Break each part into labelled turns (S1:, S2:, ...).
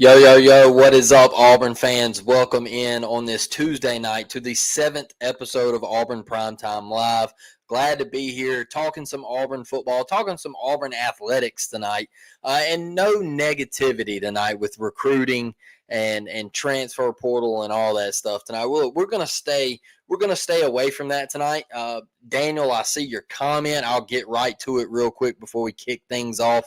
S1: Yo, yo, yo, what is up, Auburn fans? Welcome in on this Tuesday night to the 7th episode of Auburn Primetime Live. Glad to be here talking some Auburn football, talking some Auburn athletics tonight, and no negativity tonight with recruiting and transfer portal and all that stuff tonight. We're gonna stay away from that tonight. Daniel, I see your comment. I'll get right to it real quick before we kick things off.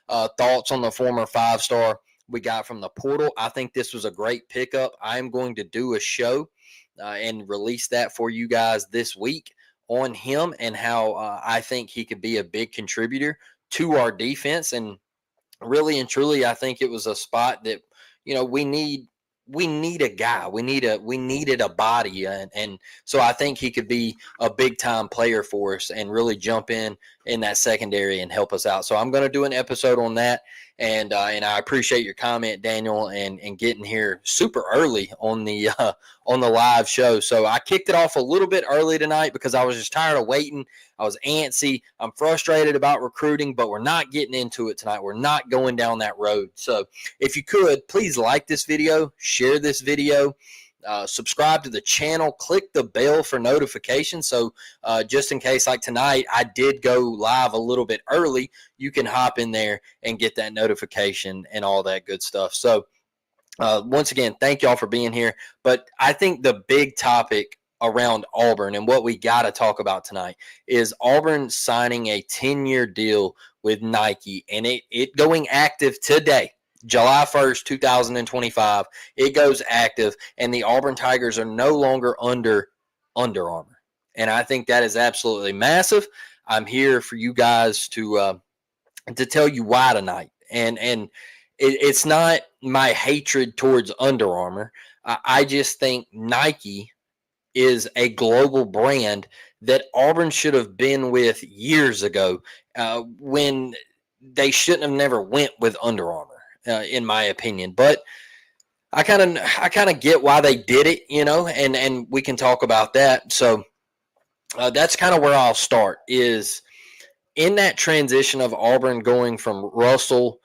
S1: Thoughts on the former 5-star we got from the portal. I think this was a great pickup. I'm going to do a show and release that for you guys this week on him and how I think he could be a big contributor to our defense. And really and truly, I think it was a spot that we need a guy. We needed a body, and so I think he could be a big time player for us and really jump in that secondary and help us out. So I'm going to do an episode on that, and I appreciate your comment, Daniel, and getting here super early on the live show. So I kicked it off a little bit early tonight because I was just tired of waiting. I was antsy. I'm frustrated about recruiting, but we're not getting into it tonight. We're not going down that road. So if you could, please like this video, share this video, subscribe to the channel, click the bell for notifications. So just in case, like tonight, I did go live a little bit early, you can hop in there and get that notification and all that good stuff. So once again, thank y'all for being here. But I think the big topic around Auburn and what we got to talk about tonight is Auburn signing a 10-year deal with Nike, and it going active today, July 1st, 2025. It goes active, and the Auburn Tigers are no longer under Under Armour. And I think that is absolutely massive. I'm here for you guys to tell you why tonight. And it's not my hatred towards Under Armour. I just think Nike is a global brand that Auburn should have been with years ago when they shouldn't have never went with Under Armour, in my opinion. But I kind of get why they did it, and we can talk about that. So that's kind of where I'll start is in that transition of Auburn going from Russell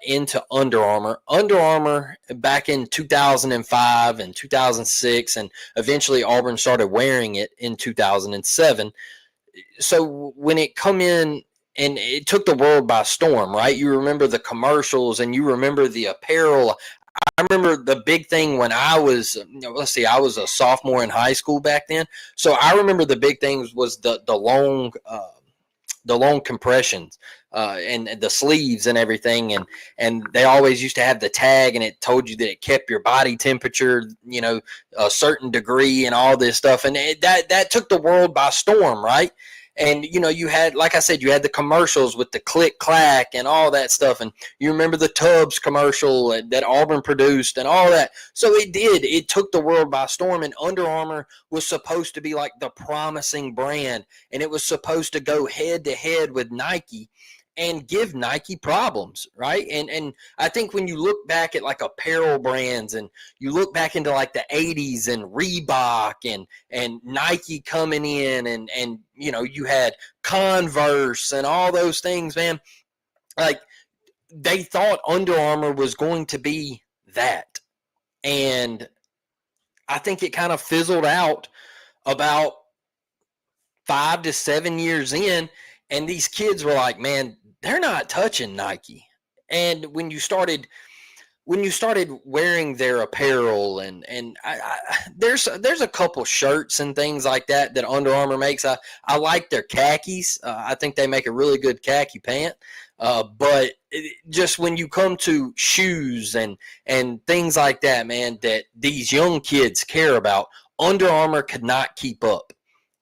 S1: into Under Armour. Under Armour back in 2005 and 2006, and eventually Auburn started wearing it in 2007. So when it come in, and it took the world by storm, right? You remember the commercials and you remember the apparel. I remember the big thing when I was, I was a sophomore in high school back then. So I remember the big things was the long compressions and the sleeves and everything, and they always used to have the tag, and it told you that it kept your body temperature, a certain degree, and all this stuff, and that took the world by storm, right? And you had, like I said, you had the commercials with the click clack and all that stuff, and you remember the Tubbs commercial that Auburn produced and all that. So it took the world by storm, and Under Armour was supposed to be like the promising brand, and it was supposed to go head to head with Nike and give Nike problems, right? And I think when you look back at like apparel brands, and you look back into like the 80s and Reebok and Nike coming in, and you had Converse and all those things, man, like they thought Under Armour was going to be that. And I think it kind of fizzled out about 5 to 7 years in, and these kids were like, man, they're not touching Nike. And when you started wearing their apparel, and there's a couple shirts and things like that Under Armour makes. I like their khakis. I think they make a really good khaki pant. But just when you come to shoes and things like that, man, that these young kids care about, Under Armour could not keep up.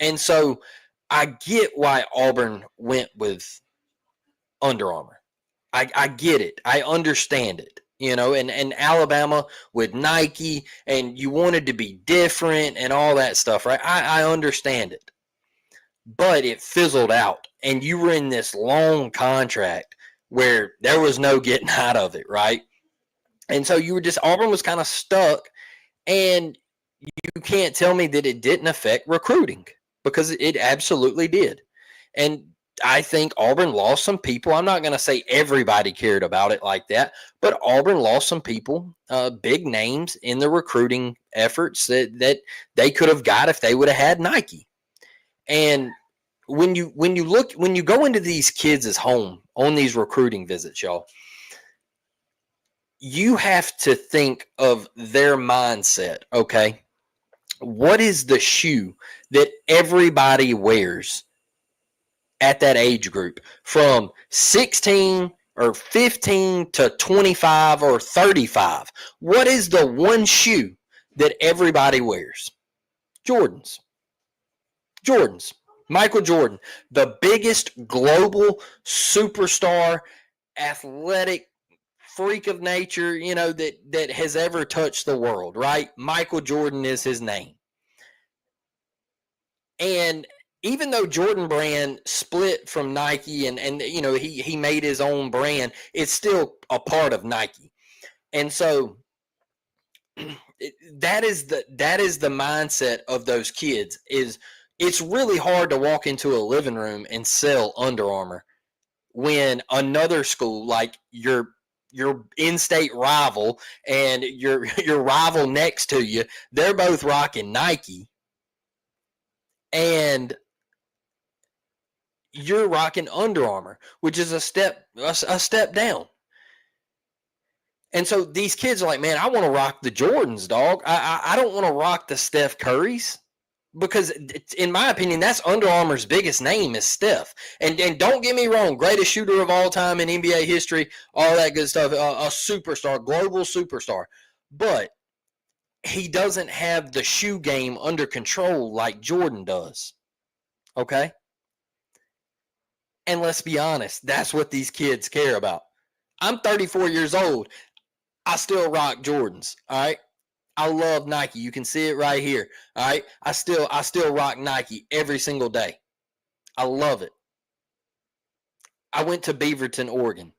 S1: And so I get why Auburn went with Under Armour. I get it. I understand it. And Alabama with Nike, and you wanted to be different and all that stuff, right? I understand it. But it fizzled out, and you were in this long contract where there was no getting out of it, right? And so Auburn was kind of stuck, and you can't tell me that it didn't affect recruiting, because it absolutely did. And I think Auburn lost some people. I'm not going to say everybody cared about it like that, but Auburn lost some people, big names in the recruiting efforts that they could have got if they would have had Nike. And when you go into these kids' home on these recruiting visits, y'all, you have to think of their mindset. Okay, what is the shoe that everybody wears at that age group from 16 or 15 to 25 or 35? What is the one shoe that everybody wears? Jordans. Michael Jordan, the biggest global superstar, athletic freak of nature, that has ever touched the world, right? Michael Jordan is his name. And even though Jordan brand split from Nike and he made his own brand, it's still a part of Nike. And so that is the mindset of those kids. It's really hard to walk into a living room and sell Under Armour when another school, like your in-state rival and your rival next to you, they're both rocking Nike, and you're rocking Under Armour, which is a step down. And so these kids are like, man, I want to rock the Jordans, dog. I don't want to rock the Steph Currys, because in my opinion, that's Under Armour's biggest name is Steph. And don't get me wrong, greatest shooter of all time in NBA history, all that good stuff, a superstar, global superstar. But he doesn't have the shoe game under control like Jordan does. Okay? And let's be honest, that's what these kids care about. I'm 34 years old. I still rock Jordans, all right? I love Nike. You can see it right here, all right? I still rock Nike every single day. I love it. I went to Beaverton, Oregon.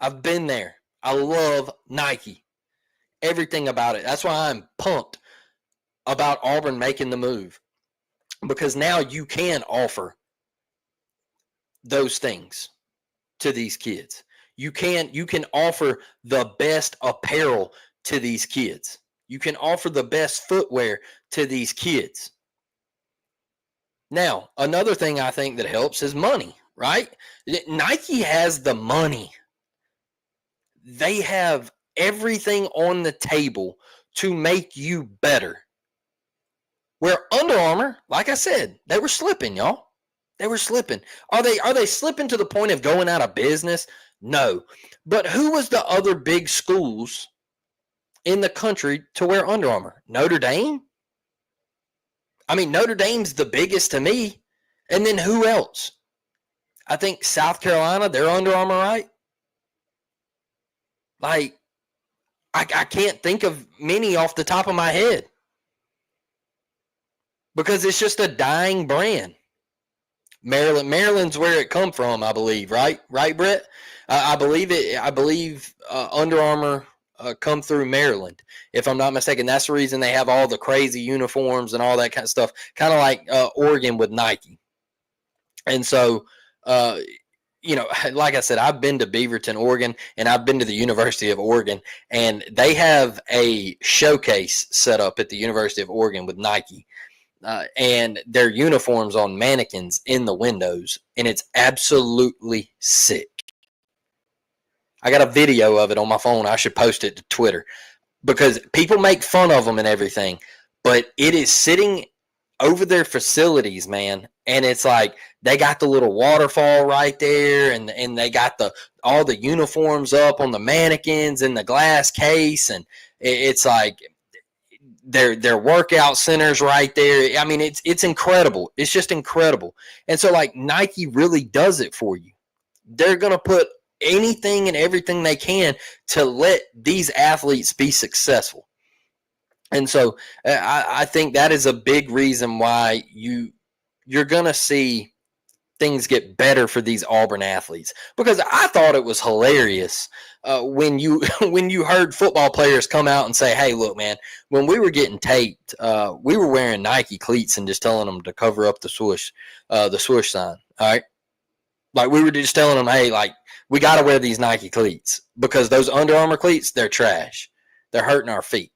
S1: I've been there. I love Nike. Everything about it. That's why I'm pumped about Auburn making the move, because now you can offer those things to these kids. You can offer the best apparel to these kids. You can offer the best footwear to these kids. Now, another thing I think that helps is money, right? Nike has the money. They have everything on the table to make you better. Where Under Armour, like I said, they were slipping, y'all. They were slipping. Are they slipping to the point of going out of business? No. But who was the other big schools in the country to wear Under Armour? Notre Dame? I mean, Notre Dame's the biggest to me. And then who else? I think South Carolina, they're Under Armour, right? Like, I can't think of many off the top of my head, because it's just a dying brand. Maryland's where it come from, I believe, right? Right, Brett? I believe Under Armour come through Maryland, if I'm not mistaken. That's the reason they have all the crazy uniforms and all that kind of stuff, kind of like Oregon with Nike. And so, like I said, I've been to Beaverton, Oregon, and I've been to the University of Oregon, and they have a showcase set up at the University of Oregon with Nike. And their uniforms on mannequins in the windows, and it's absolutely sick. I got a video of it on my phone. I should post it to Twitter, because people make fun of them and everything, but it is sitting over their facilities, man. And it's like they got the little waterfall right there, and they got all the uniforms up on the mannequins in the glass case, and it's like their workout centers right there. I mean, it's incredible. It's just incredible. And so, like, Nike really does it for you. They're going to put anything and everything they can to let these athletes be successful. And so I think that is a big reason why you're going to see things get better for these Auburn athletes, because I thought it was hilarious when you heard football players come out and say, hey, look, man, when we were getting taped, we were wearing Nike cleats and just telling them to cover up the swoosh sign. All right. Like, we were just telling them, hey, like, we got to wear these Nike cleats because those Under Armour cleats, they're trash. They're hurting our feet.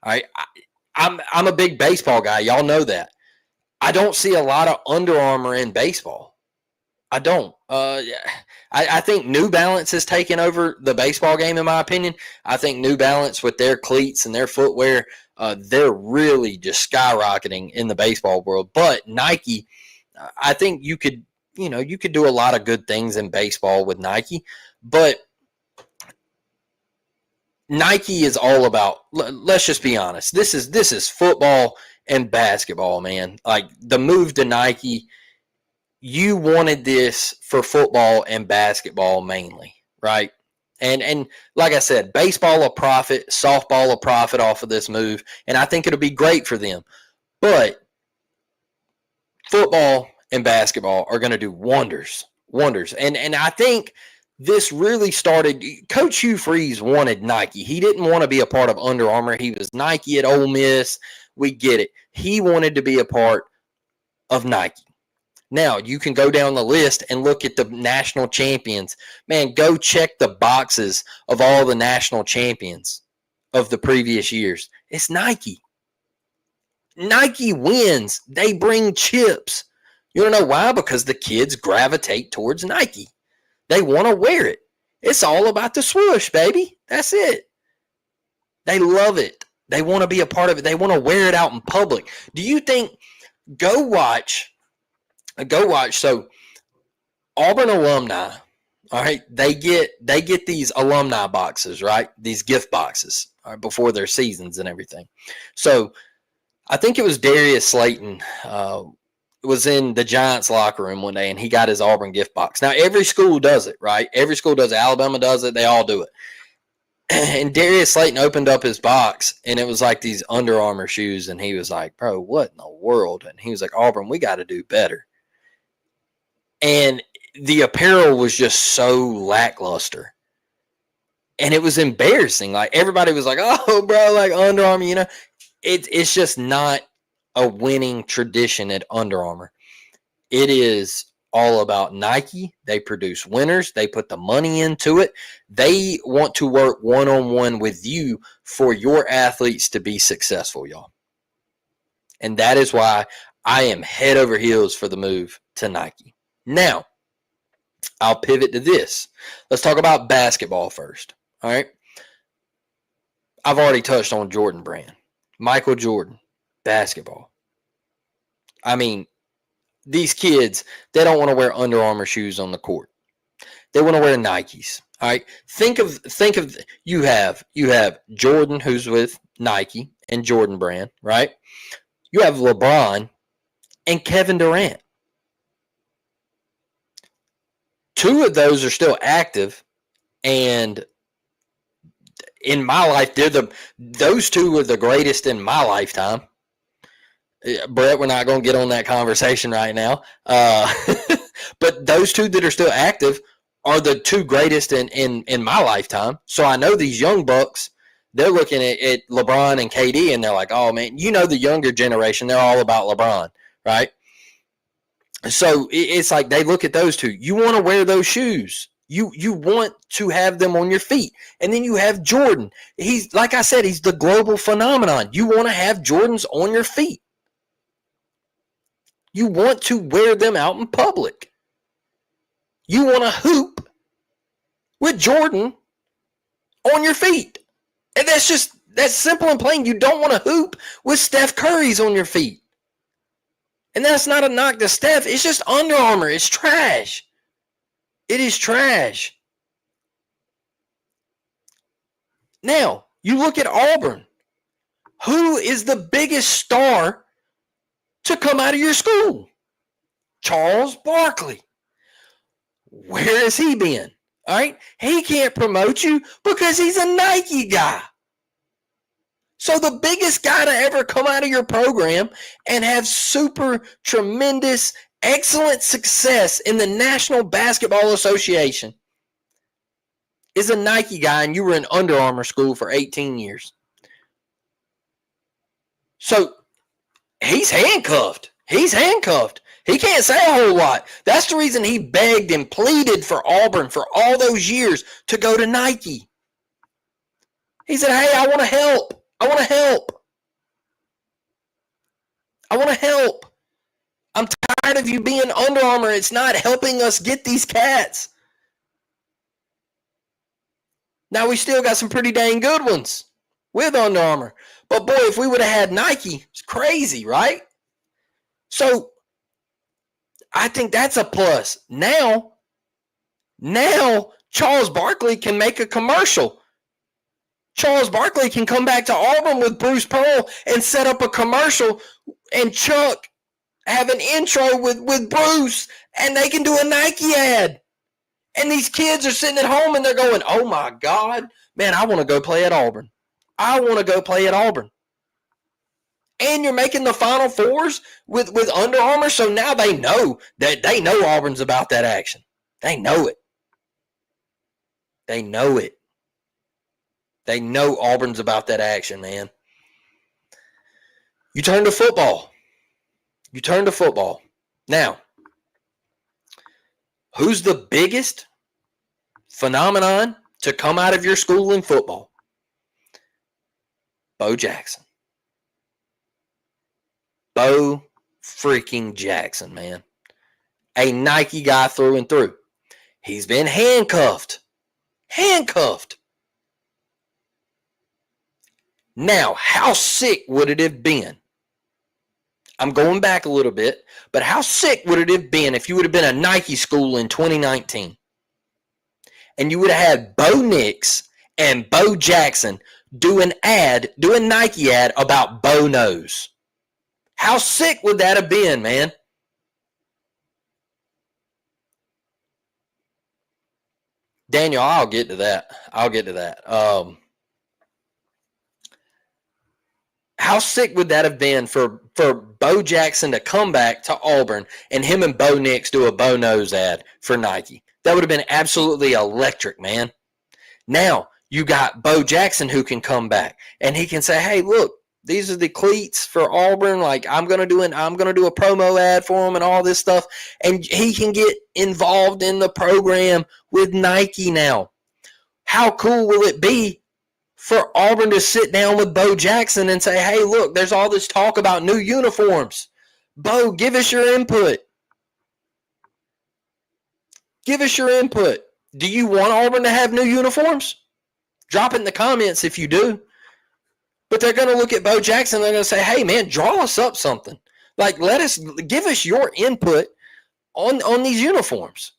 S1: All right. I'm a big baseball guy. Y'all know that. I don't see a lot of Under Armour in baseball. I don't. I think New Balance has taken over the baseball game, in my opinion. I think New Balance with their cleats and their footwear, they're really just skyrocketing in the baseball world. But Nike, I think you could do a lot of good things in baseball with Nike, but Nike is all about, let's just be honest. This is football and basketball, man. Like, the move to Nike, you wanted this for football and basketball mainly, right? And like I said, baseball will profit, softball will profit off of this move, and I think it'll be great for them. But football and basketball are going to do wonders. And I think this really started. Coach Hugh Freeze wanted Nike. He didn't want to be a part of Under Armour. He was Nike at Ole Miss. We get it. He wanted to be a part of Nike. Now, you can go down the list and look at the national champions. Man, go check the boxes of all the national champions of the previous years. It's Nike. Nike wins. They bring chips. You don't know why? Because the kids gravitate towards Nike. They want to wear it. It's all about the swoosh, baby. That's it. They love it. They want to be a part of it. They want to wear it out in public. Do you think, go watch. So Auburn alumni, all right, they get these alumni boxes, right? These gift boxes, all right, before their seasons and everything. So I think it was Darius Slayton was in the Giants locker room one day, and he got his Auburn gift box. Now, every school does it, right? Every school does it. Alabama does it. They all do it. And Darius Slayton opened up his box, and it was like these Under Armour shoes, and he was like, bro, what in the world? And he was like, Auburn, we got to do better. And the apparel was just so lackluster. And it was embarrassing. Like, everybody was like, oh, bro, like Under Armour, it's just not a winning tradition at Under Armour. It is all about Nike. They produce winners. They put the money into it. They want to work one-on-one with you for your athletes to be successful, y'all. And that is why I am head over heels for the move to Nike. Now, I'll pivot to this. Let's talk about basketball first. All right. I've already touched on Jordan Brand. Michael Jordan, basketball. I mean, these kids, they don't want to wear Under Armour shoes on the court. They want to wear Nikes. All right. Think of you have Jordan, who's with Nike and Jordan Brand, right? You have LeBron and Kevin Durant. Two of those are still active, and in my life, those two were the greatest in my lifetime. Brett, we're not going to get on that conversation right now. But those two that are still active are the two greatest in my lifetime. So I know these young bucks, they're looking at LeBron and KD, and they're like, oh, man, the younger generation, they're all about LeBron, right? So it's like they look at those two. You want to wear those shoes. You want to have them on your feet. And then you have Jordan. He's, like I said, he's the global phenomenon. You want to have Jordans on your feet. You want to wear them out in public. You want to hoop with Jordan on your feet. And that's simple and plain. You don't want to hoop with Steph Curry's on your feet. And that's not a knock to Steph. It's just Under Armour. It's trash. It is trash. Now, you look at Auburn. Who is the biggest star to come out of your school? Charles Barkley. Where has he been? All right? He can't promote you because he's a Nike guy. So the biggest guy to ever come out of your program and have super tremendous, excellent success in the National Basketball Association is a Nike guy, and you were in Under Armour school for 18 years. So he's handcuffed. He can't say a whole lot. That's the reason he begged and pleaded for Auburn for all those years to go to Nike. He said, hey, I want to help. I want to help. I want to help. I'm tired of you being Under Armour. It's not helping us get these cats. Now, we still got some pretty dang good ones with Under Armour. But, boy, if we would have had Nike, it's crazy, right? So, I think that's a plus. Now, Charles Barkley can make a commercial. Charles Barkley can come back to Auburn with Bruce Pearl and set up a commercial, and Chuck have an intro with Bruce, and they can do a Nike ad. And these kids are sitting at home and they're going, oh my God, man, I want to go play at Auburn. I want to go play at Auburn. And you're making the Final Fours with Under Armour, so now they know Auburn's about that action. They know it. They know it. They know Auburn's about that action, man. You turn to football. Now, who's the biggest phenomenon to come out of your school in football? Bo Jackson. Bo freaking Jackson, man. A Nike guy through and through. He's been handcuffed. Now, how sick would it have been? I'm going back a little bit, but how sick would it have been if you would have been a Nike school in 2019 and you would have had Bo Nix and Bo Jackson do a Nike ad about Bo Nose? How sick would that have been, man? Daniel, I'll get to that. How sick would that have been for Bo Jackson to come back to Auburn and him and Bo Nix do a Bo Nose ad for Nike? That would have been absolutely electric, man. Now, you got Bo Jackson who can come back and he can say, hey, look, these are the cleats for Auburn. Like, I'm gonna do a promo ad for them and all this stuff. And he can get involved in the program with Nike now. How cool will it be for Auburn to sit down with Bo Jackson and say, hey, look, there's all this talk about new uniforms. Bo, give us your input. Do you want Auburn to have new uniforms? Drop it in the comments if you do. But they're going to look at Bo Jackson and they're going to say, hey, man, draw us up something. Like, give us your input on these uniforms.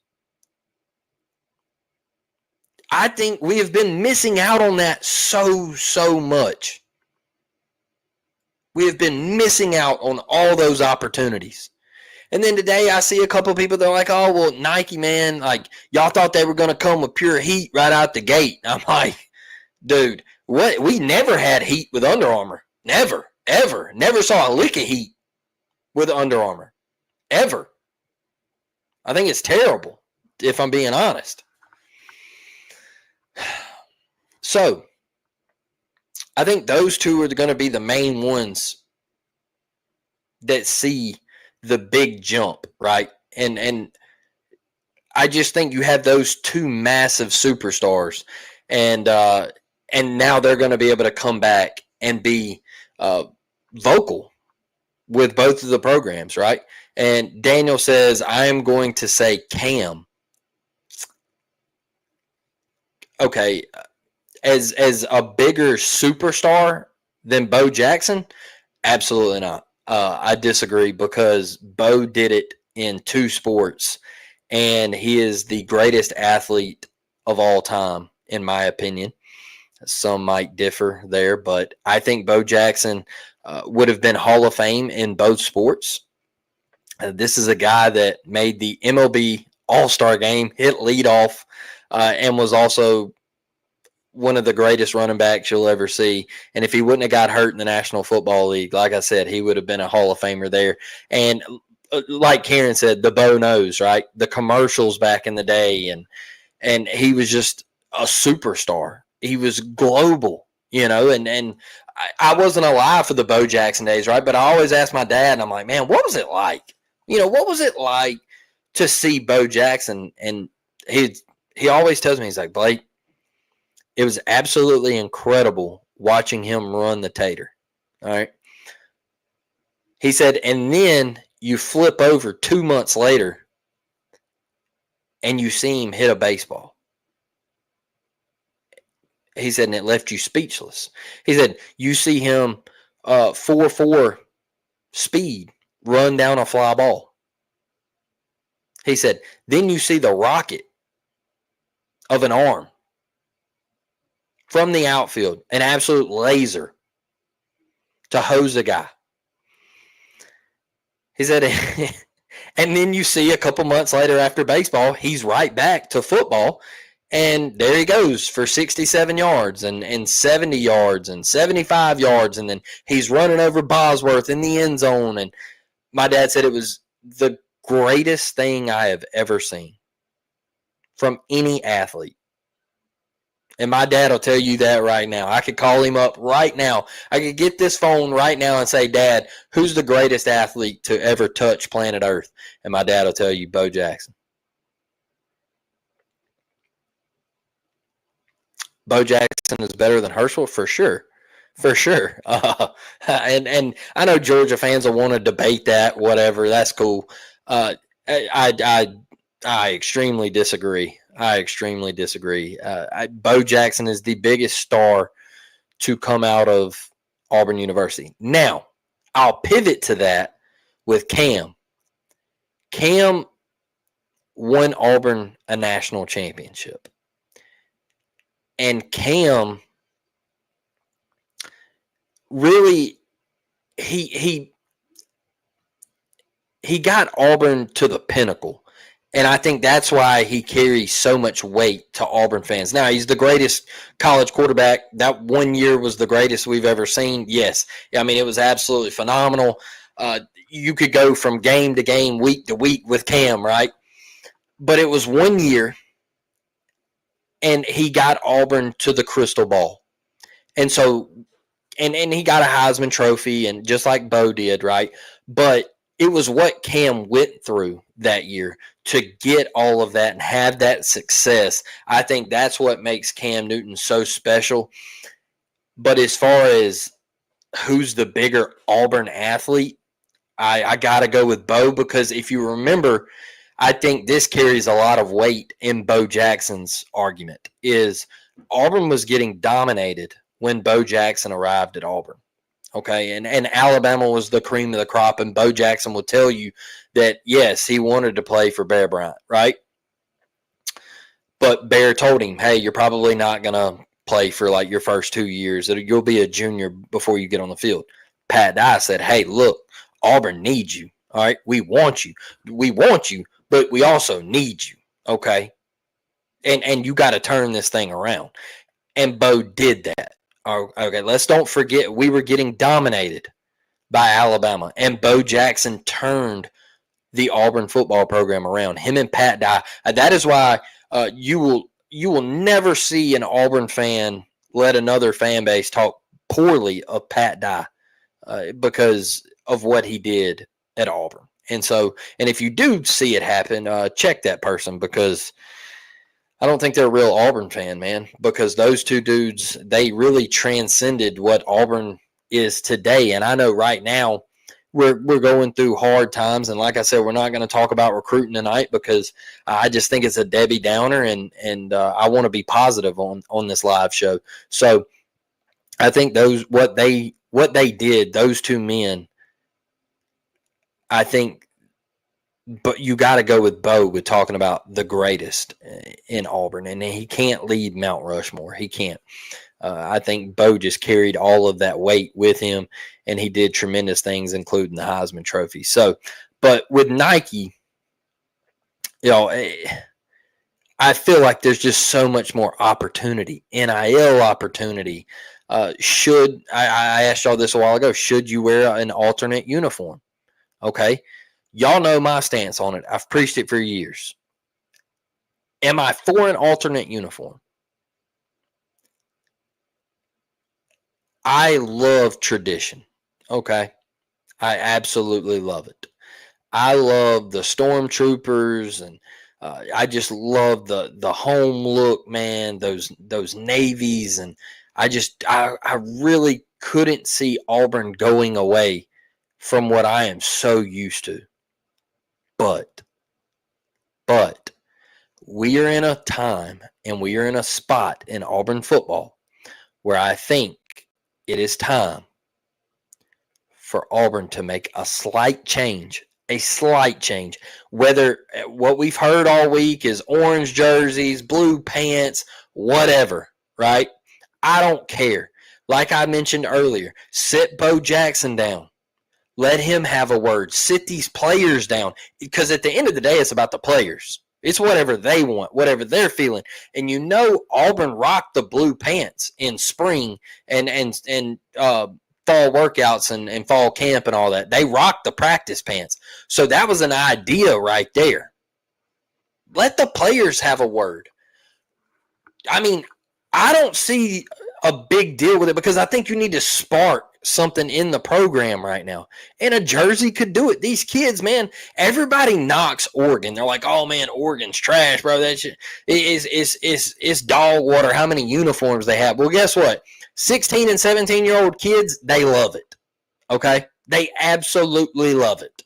S1: I think we have been missing out on that so much. We have been missing out on all those opportunities. And then today I see a couple of people that are like, oh, well, Nike, man, like, y'all thought they were going to come with pure heat right out the gate. I'm like, dude, what? We never had heat with Under Armour. Never, ever. Never saw a lick of heat with Under Armour. Ever. I think it's terrible, if I'm being honest. So, I think those two are going to be the main ones that see the big jump, right? And I just think you have those two massive superstars, and now they're going to be able to come back and be vocal with both of the programs, right? And Daniel says, I am going to say Cam. Okay, as a bigger superstar than Bo Jackson, absolutely not. I disagree because Bo did it in two sports, and he is the greatest athlete of all time, in my opinion. Some might differ there, but I think Bo Jackson would have been Hall of Fame in both sports. This is a guy that made the MLB All-Star game, hit leadoff, and was also one of the greatest running backs you'll ever see. And if he wouldn't have got hurt in the National Football League, like I said, he would have been a Hall of Famer there. And like Karen said, the Bo Nose, right? The commercials back in the day, and he was just a superstar. He was global, and I wasn't alive for the Bo Jackson days, right? But I always asked my dad, and I'm like, man, what was it like? What was it like to see Bo Jackson? And he always tells me, he's like, Blake, it was absolutely incredible watching him run the tater. All right. He said, and then you flip over 2 months later and you see him hit a baseball. He said, and it left you speechless. He said, you see him 4.4 speed run down a fly ball. He said, then you see the rocket of an arm from the outfield, an absolute laser to hose a guy. He said, and then you see a couple months later after baseball, he's right back to football. And there he goes for 67 yards and 70 yards and 75 yards. And then he's running over Bosworth in the end zone. And my dad said it was the greatest thing I have ever seen from any athlete. And my dad will tell you that right now. I could call him up right now. I could get this phone right now and say, Dad, who's the greatest athlete to ever touch planet Earth? And my dad will tell you, Bo Jackson. Bo Jackson is better than Herschel for sure. For sure. And I know Georgia fans will want to debate that, whatever. That's cool. I extremely disagree. Bo Jackson is the biggest star to come out of Auburn University. Now, I'll pivot to that with Cam. Cam won Auburn a national championship. And Cam really he got Auburn to the pinnacle. And I think that's why he carries so much weight to Auburn fans. Now, he's the greatest college quarterback. That 1 year was the greatest we've ever seen. Yes. I mean, it was absolutely phenomenal. You could go from game to game, week to week with Cam, right? But it was 1 year, and he got Auburn to the crystal ball. And so, and he got a Heisman Trophy, and just like Bo did, right? But it was what Cam went through that year to get all of that and have that success. I think that's what makes Cam Newton so special. But as far as who's the bigger Auburn athlete, I got to go with Bo, because if you remember, I think this carries a lot of weight in Bo Jackson's argument, is Auburn was getting dominated when Bo Jackson arrived at Auburn. Okay, and Alabama was the cream of the crop, and Bo Jackson will tell you that, yes, he wanted to play for Bear Bryant, right? But Bear told him, hey, you're probably not going to play for like your first 2 years. You'll be a junior before you get on the field. Pat Dye said, hey, look, Auburn needs you, all right? We want you, but we also need you, okay? And you got to turn this thing around. And Bo did that. Okay, let's don't forget we were getting dominated by Alabama, and Bo Jackson turned the Auburn football program around. Him and Pat Dye. That is why you will never see an Auburn fan let another fan base talk poorly of Pat Dye because of what he did at Auburn. And if you do see it happen, check that person, because I don't think they're a real Auburn fan, man, because those two dudes, they really transcended what Auburn is today. And I know right now we're going through hard times. And like I said, we're not going to talk about recruiting tonight, because I just think it's a Debbie Downer, and I want to be positive on this live show. So I think what they did, those two men, I think. But you got to go with Bo with talking about the greatest in Auburn, and he can't lead Mount Rushmore. He can't. I think Bo just carried all of that weight with him, and he did tremendous things, including the Heisman Trophy. So, but with Nike, I feel like there's just so much more opportunity, NIL opportunity. I asked y'all this a while ago, should you wear an alternate uniform? Okay. Y'all know my stance on it. I've preached it for years. Am I for an alternate uniform? I love tradition. Okay. I absolutely love it. I love the stormtroopers, and I just love the home look, man. Those navies, and I really couldn't see Auburn going away from what I am so used to. But but we are in a time and we are in a spot in Auburn football where I think it is time for Auburn to make a slight change. A slight change. Whether what we've heard all week is orange jerseys, blue pants, whatever, right? I don't care. Like I mentioned earlier, sit Bo Jackson down. Let him have a word. Sit these players down. Because at the end of the day, it's about the players. It's whatever they want, whatever they're feeling. And you know Auburn rocked the blue pants in spring and fall workouts and fall camp and all that. They rocked the practice pants. So that was an idea right there. Let the players have a word. I mean, I don't see a big deal with it because I think you need to spark something in the program right now. And a jersey could do it. These kids, man, everybody knocks Oregon. They're like, oh man, Oregon's trash, bro. That shit is dog water how many uniforms they have. Well, guess what? 16 and 17-year-old kids, they love it. Okay? They absolutely love it.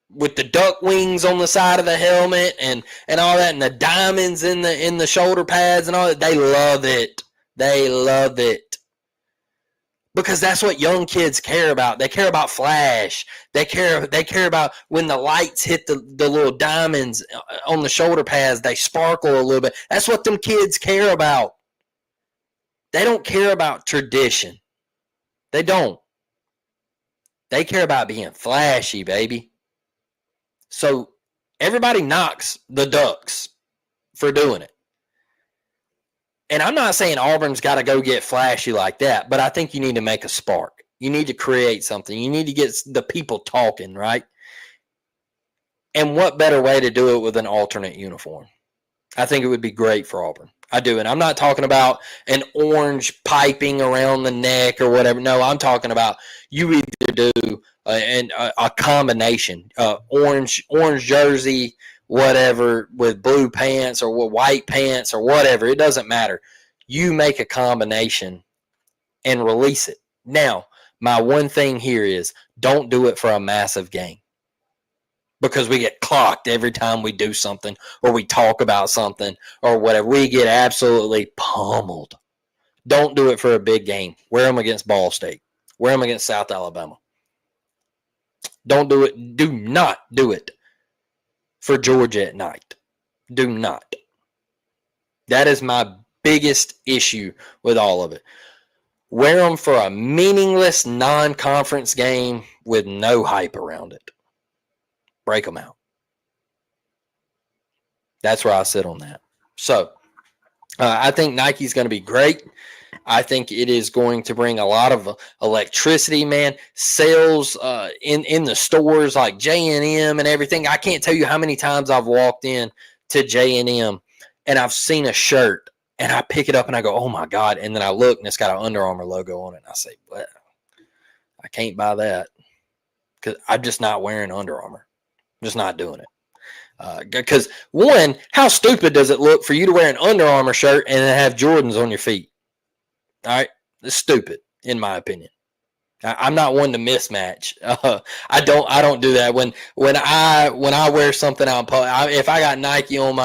S1: With the duck wings on the side of the helmet and all that, and the diamonds in the shoulder pads and all that, they love it. They love it. Because that's what young kids care about. They care about flash. They care about when the lights hit the little diamonds on the shoulder pads, they sparkle a little bit. That's what them kids care about. They don't care about tradition. They don't. They care about being flashy, baby. So everybody knocks the Ducks for doing it. And I'm not saying Auburn's got to go get flashy like that, but I think you need to make a spark. You need to create something. You need to get the people talking, right? And what better way to do it with an alternate uniform? I think it would be great for Auburn. I do. And I'm not talking about an orange piping around the neck or whatever. No, I'm talking about you either do a combination, orange jersey, whatever, with blue pants or white pants or whatever. It doesn't matter. You make a combination and release it. Now, my one thing here is don't do it for a massive game. Because we get clocked every time we do something or we talk about something or whatever. We get absolutely pummeled. Don't do it for a big game. Wear them against Ball State. Wear them against South Alabama. Don't do it. Do not do it for Georgia at night. Do not. That is my biggest issue with all of it. Wear them for a meaningless non-conference game with no hype around it. Break them out. That's where I sit on that. So I think Nike's going to be great. I think it is going to bring a lot of electricity, man. Sales in the stores like J&M and everything. I can't tell you how many times I've walked in to J&M and I've seen a shirt and I pick it up and I go, oh my God. And then I look and it's got an Under Armour logo on it. And I say, well, I can't buy that because I'm just not wearing Under Armour. Just not doing it. Because one, how stupid does it look for you to wear an Under Armour shirt and then have Jordans on your feet? All right, it's stupid in my opinion. I'm not one to mismatch. I don't do that. When I wear something out, if I got Nike on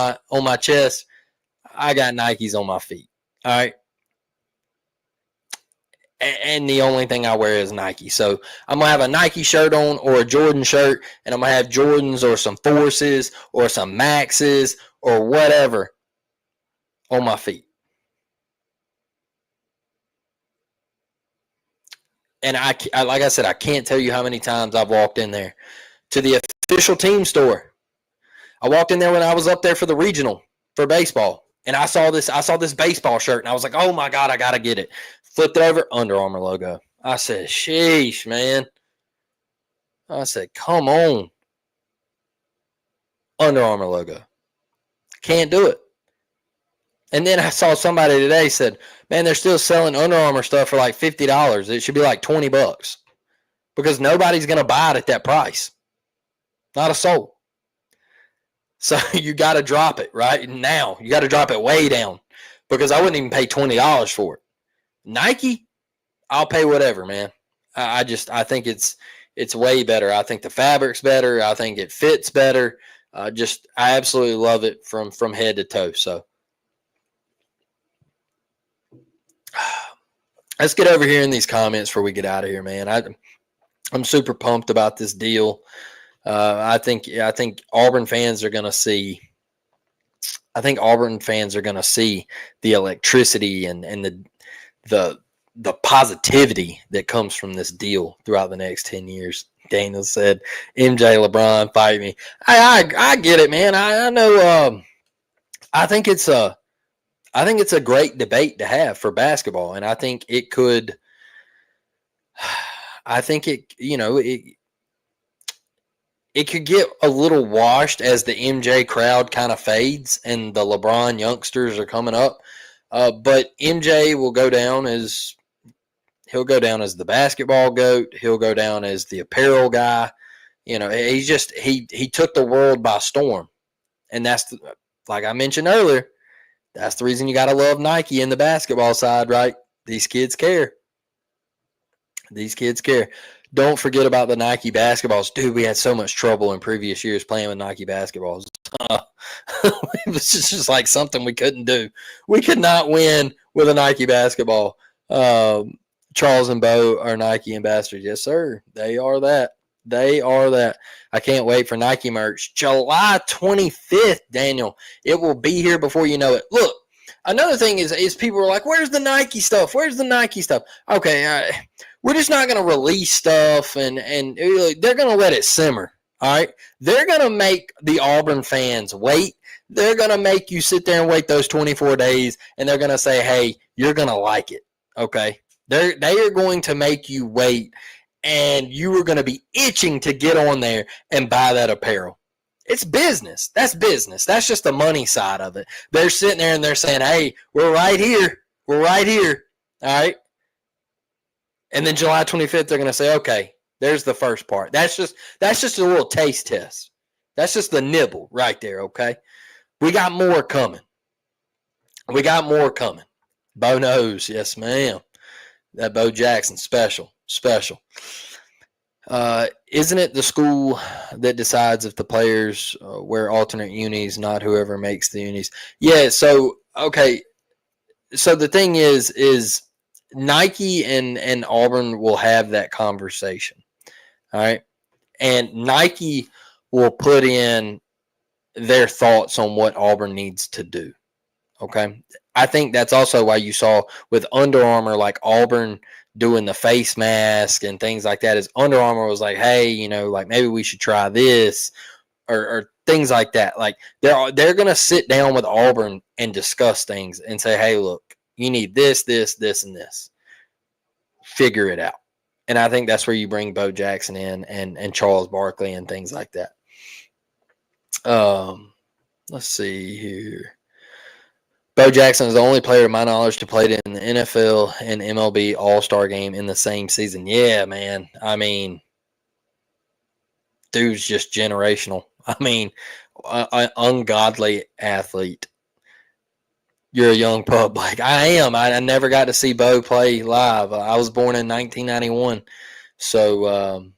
S1: my chest, I got Nikes on my feet. All right. And the only thing I wear is Nike. So I'm going to have a Nike shirt on or a Jordan shirt, and I'm going to have Jordans or some Forces or some Maxes or whatever on my feet. And I like I said, I can't tell you how many times I've walked in there to the official team store. I walked in there when I was up there for the regional for baseball. And I saw this baseball shirt, and I was like, oh, my God, I got to get it. Flipped it over, Under Armour logo. I said, sheesh, man. I said, come on. Under Armour logo. Can't do it. And then I saw somebody today said, man, they're still selling Under Armour stuff for like $50. It should be like $20. because nobody's going to buy it at that price. Not a soul. So you got to drop it right now. You got to drop it way down because I wouldn't even pay $20 for it. Nike, I'll pay whatever, man. I think it's way better. I think the fabric's better. I think it fits better. I absolutely love it from head to toe. So let's get over here in these comments before we get out of here, man. I'm super pumped about this deal. I think Auburn fans are going to see. I think Auburn fans are going to see the electricity and the positivity that comes from this deal throughout the next 10 years. Daniel said, "MJ, LeBron, fight me." I get it, man. I know. I think it's a great debate to have for basketball, and I think it could. I think it could get a little washed as the MJ crowd kind of fades and the LeBron youngsters are coming up. But MJ will go down as the basketball GOAT. He'll go down as the apparel guy. He took the world by storm. And that's, like I mentioned earlier, that's the reason you got to love Nike in the basketball side, right? These kids care. Don't forget about the Nike basketballs. Dude, we had so much trouble in previous years playing with Nike basketballs. It was just like something we couldn't do. We could not win with a Nike basketball. Charles and Bo are Nike ambassadors. Yes, sir. They are that. I can't wait for Nike merch. July 25th, Daniel. It will be here before you know it. Look, another thing is people are like, where's the Nike stuff? Okay, we're just not going to release stuff, and they're going to let it simmer, all right? They're going to make the Auburn fans wait. They're going to make you sit there and wait those 24 days, and they're going to say, hey, you're going to like it, okay? They are going to make you wait, and you are going to be itching to get on there and buy that apparel. It's business. That's business. That's just the money side of it. They're sitting there and they're saying, hey, we're right here. All right? And then July 25th, they're going to say, okay, there's the first part. That's just a little taste test. That's just the nibble right there, okay? We got more coming. Bo knows. Yes, ma'am. That Bo Jackson, special. Isn't it the school that decides if the players wear alternate unis, not whoever makes the unis? Yeah, so, okay. So the thing is Nike and Auburn will have that conversation, all right? And Nike will put in their thoughts on what Auburn needs to do, okay? I think that's also why you saw with Under Armour, like Auburn doing the face mask and things like that, is Under Armour was like, hey, like maybe we should try this or things like that. Like they're going to sit down with Auburn and discuss things and say, hey, look, you need this, and this. Figure it out. And I think that's where you bring Bo Jackson in and Charles Barkley and things like that. Let's see here. Bo Jackson is the only player, to my knowledge, to play in the NFL and MLB All-Star game in the same season. Yeah, man. I mean, dude's just generational. I mean, an ungodly athlete. You're a young pup. Like I am. I never got to see Bo play live. I was born in 1991. So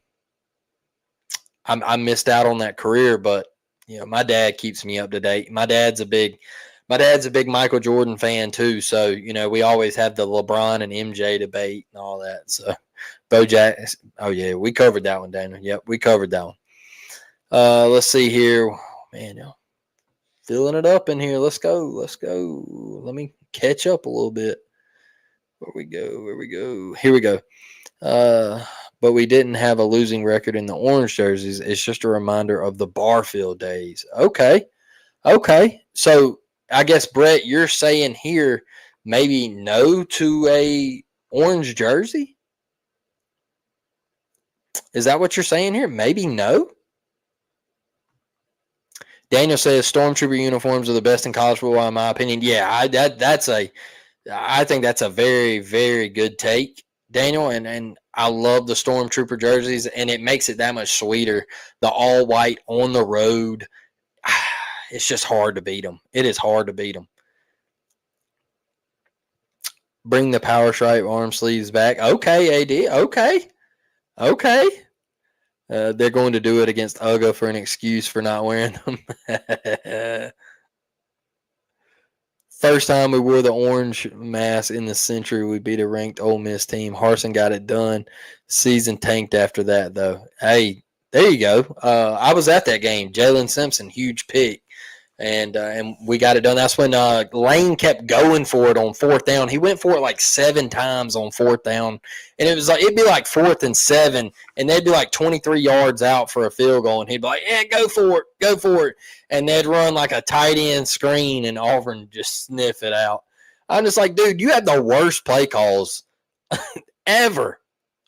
S1: I missed out on that career, but my dad keeps me up to date. My dad's a big Michael Jordan fan too. So, we always have the LeBron and MJ debate and all that. So Bo Jackson. Oh yeah, we covered that one, Daniel. Yep, we covered that one. Let's see here. Man, filling it up in here. Let's go. Let me catch up a little bit. Where we go. Here we go. But we didn't have a losing record in the orange jerseys. It's just a reminder of the Barfield days. Okay. So I guess, Brett, you're saying here maybe no to a orange jersey? Is that what you're saying here? Maybe no? Daniel says Stormtrooper uniforms are the best in college football, in my opinion. Yeah, I think that's a very, very good take. Daniel, and I love the Stormtrooper jerseys, and it makes it that much sweeter. The all white on the road, it's just hard to beat them. It is hard to beat them. Bring the power stripe arm sleeves back. Okay, AD. Okay. They're going to do it against Uga for an excuse for not wearing them. First time we wore the orange mask in the century, we beat a ranked Ole Miss team. Harsin got it done. Season tanked after that, though. Hey, there you go. I was at that game. Jalen Simpson, huge pick. And we got it done. That's when Lane kept going for it on fourth down. He went for it like 7 times on fourth down, and it'd be like 4th and 7, and they'd be like 23 yards out for a field goal, and he'd be like, "Yeah, go for it," and they'd run like a tight end screen, and Auburn just sniff it out. I'm just like, dude, you had the worst play calls ever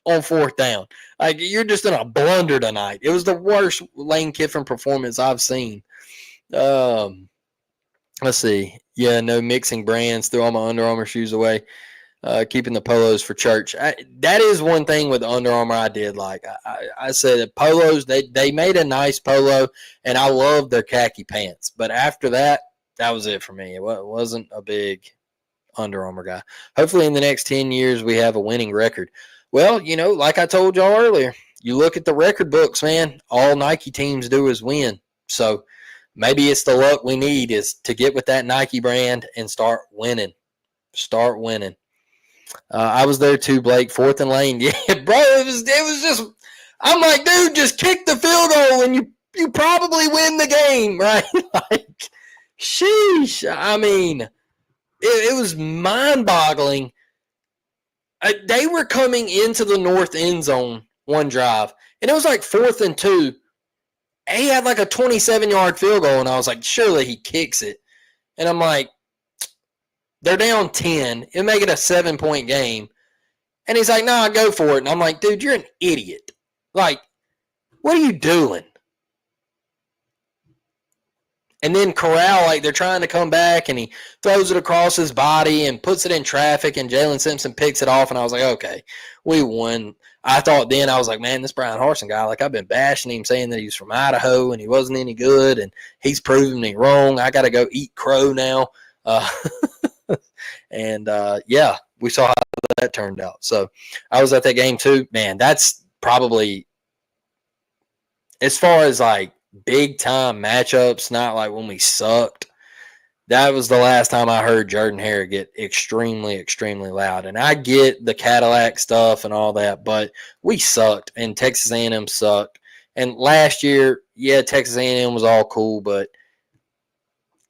S1: on fourth down. Like, you're just in a blunder tonight. It was the worst Lane Kiffin performance I've seen. Let's see. Yeah, no mixing brands. Threw all my Under Armour shoes away. Keeping the polos for church. That is one thing with Under Armour I did like. I said that polos, they made a nice polo, and I loved their khaki pants. But after that, that was it for me. It wasn't a big Under Armour guy. Hopefully in the next 10 years we have a winning record. Well, like I told y'all earlier, you look at the record books, man, all Nike teams do is win. So maybe it's the luck we need is to get with that Nike brand and start winning. I was there too, Blake. 4th and Lane. Yeah, bro, it was just, I'm like, dude, just kick the field goal and you probably win the game, right? Like, sheesh. I mean, it was mind-boggling. They were coming into the north end zone one drive, and it was like 4th and 2. He had like a 27-yard field goal, and I was like, surely he kicks it. And I'm like, they're down 10. It'll make it a 7-point game. And he's like, nah, go for it. And I'm like, dude, you're an idiot. Like, what are you doing? And then Corral, like, they're trying to come back, and he throws it across his body and puts it in traffic, and Jalen Simpson picks it off, and I was like, okay, we won. I thought then, I was like, man, this Brian Harsin guy, like, I've been bashing him, saying that he's from Idaho, and he wasn't any good, and he's proven me wrong. I got to go eat crow now. Yeah, we saw how that turned out. So I was at that game too. Man, that's probably, as far as like big time matchups, not like when we sucked, that was the last time I heard Jordan-Hare get extremely, extremely loud. And I get the Cadillac stuff and all that, but we sucked, and Texas A&M sucked. And last year, yeah, Texas A&M was all cool, but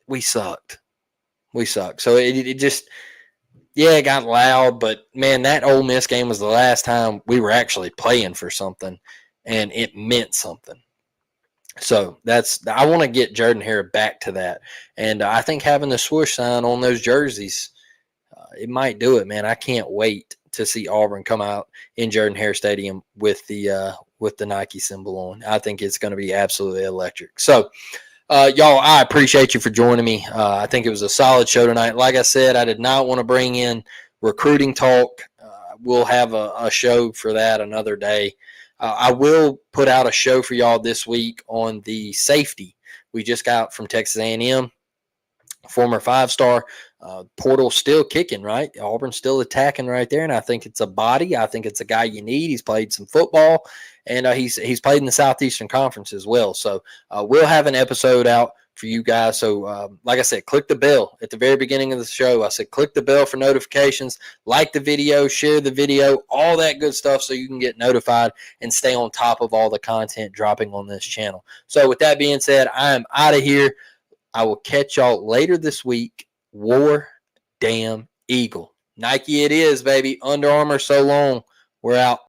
S1: we sucked. So it just, yeah, it got loud, but man, that Ole Miss game was the last time we were actually playing for something, and it meant something. So I want to get Jordan-Hare back to that, and I think having the swoosh sign on those jerseys, it might do it, man. I can't wait to see Auburn come out in Jordan-Hare Stadium with the Nike symbol on. I think it's going to be absolutely electric. So, y'all, I appreciate you for joining me. I think it was a solid show tonight. Like I said, I did not want to bring in recruiting talk. We'll have a show for that another day. I will put out a show for y'all this week on the safety we just got from Texas A&M, former 5-star. Portal still kicking, right? Auburn's still attacking right there, and I think it's a body. I think it's a guy you need. He's played some football, and he's played in the Southeastern Conference as well. So we'll have an episode out for you guys. So like I said, click the bell at the very beginning of the show. I said click the bell for notifications, like the video, share the video, all that good stuff so you can get notified and stay on top of all the content dropping on this channel. So with that being said, I am out of here. I will catch y'all later this week. War damn Eagle. Nike it is, baby. Under Armour so long. We're out.